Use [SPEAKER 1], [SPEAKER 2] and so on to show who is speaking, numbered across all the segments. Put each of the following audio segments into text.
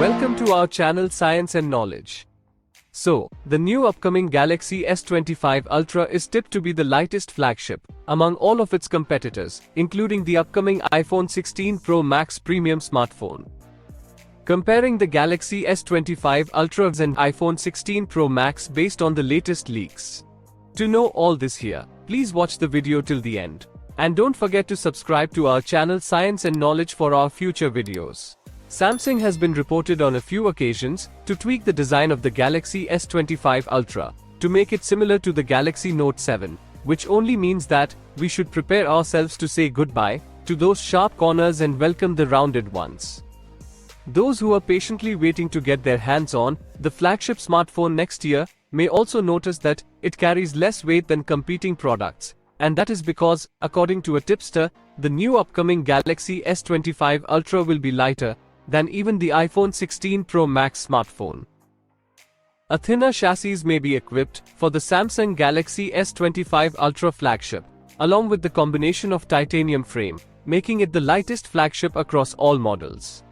[SPEAKER 1] Welcome to our channel Science and Knowledge. So, the new upcoming Galaxy S25 Ultra is tipped to be the lightest flagship among all of its competitors, including the upcoming iPhone 16 Pro Max premium smartphone. Comparing the Galaxy S25 Ultra and iPhone 16 Pro Max based on the latest leaks. To know all this here, please watch the video till the end. And don't forget to subscribe to our channel Science and Knowledge for our future videos. Samsung has been reported on a few occasions to tweak the design of the Galaxy S25 Ultra to make it similar to the Galaxy Note 7, which only means that we should prepare ourselves to say goodbye to those sharp corners and welcome the rounded ones. Those who are patiently waiting to get their hands on the flagship smartphone next year may also notice that it carries less weight than competing products, and that is because, according to a tipster, the new upcoming Galaxy S25 Ultra will be lighter than even the iPhone 16 Pro Max smartphone. A thinner chassis may be equipped for the Samsung Galaxy S25 Ultra flagship, along with the combination of titanium frame, making it the lightest flagship across all models.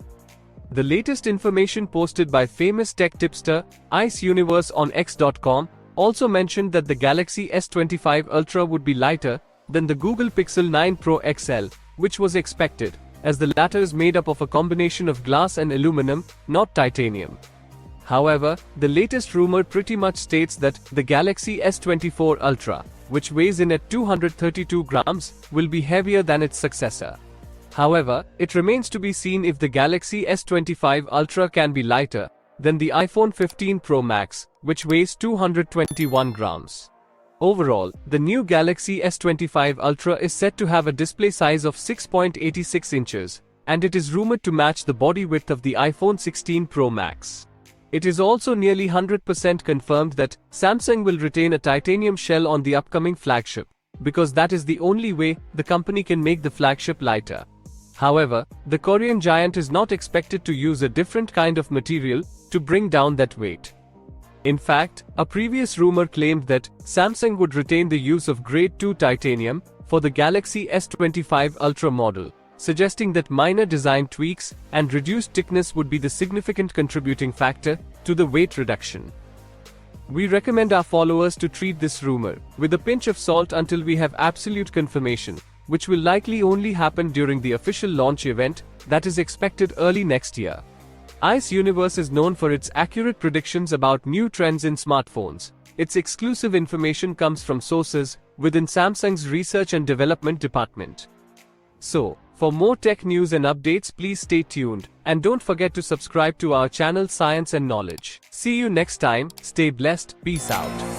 [SPEAKER 1] The latest information posted by famous tech tipster Ice Universe on X.com also mentioned that the Galaxy S25 Ultra would be lighter than the Google Pixel 9 Pro XL, which was expected, as the latter is made up of a combination of glass and aluminum, not titanium. However, the latest rumor pretty much states that the Galaxy S24 Ultra, which weighs in at 232 grams, will be heavier than its successor. However, it remains to be seen if the Galaxy S25 Ultra can be lighter than the iPhone 15 Pro Max, which weighs 221 grams. Overall, the new Galaxy S25 Ultra is set to have a display size of 6.86 inches, and it is rumored to match the body width of the iPhone 16 Pro Max. It is also nearly 100% confirmed that Samsung will retain a titanium shell on the upcoming flagship, because that is the only way the company can make the flagship lighter. However, the Korean giant is not expected to use a different kind of material to bring down that weight. In fact, a previous rumor claimed that Samsung would retain the use of Grade 2 titanium for the Galaxy S25 Ultra model, suggesting that minor design tweaks and reduced thickness would be the significant contributing factor to the weight reduction. We recommend our followers to treat this rumor with a pinch of salt until we have absolute confirmation, which will likely only happen during the official launch event that is expected early next year. Ice Universe is known for its accurate predictions about new trends in smartphones. Its exclusive information comes from sources within Samsung's research and development department. So, for more tech news and updates, please stay tuned, and don't forget to subscribe to our channel Science and Knowledge. See you next time, stay blessed, peace out.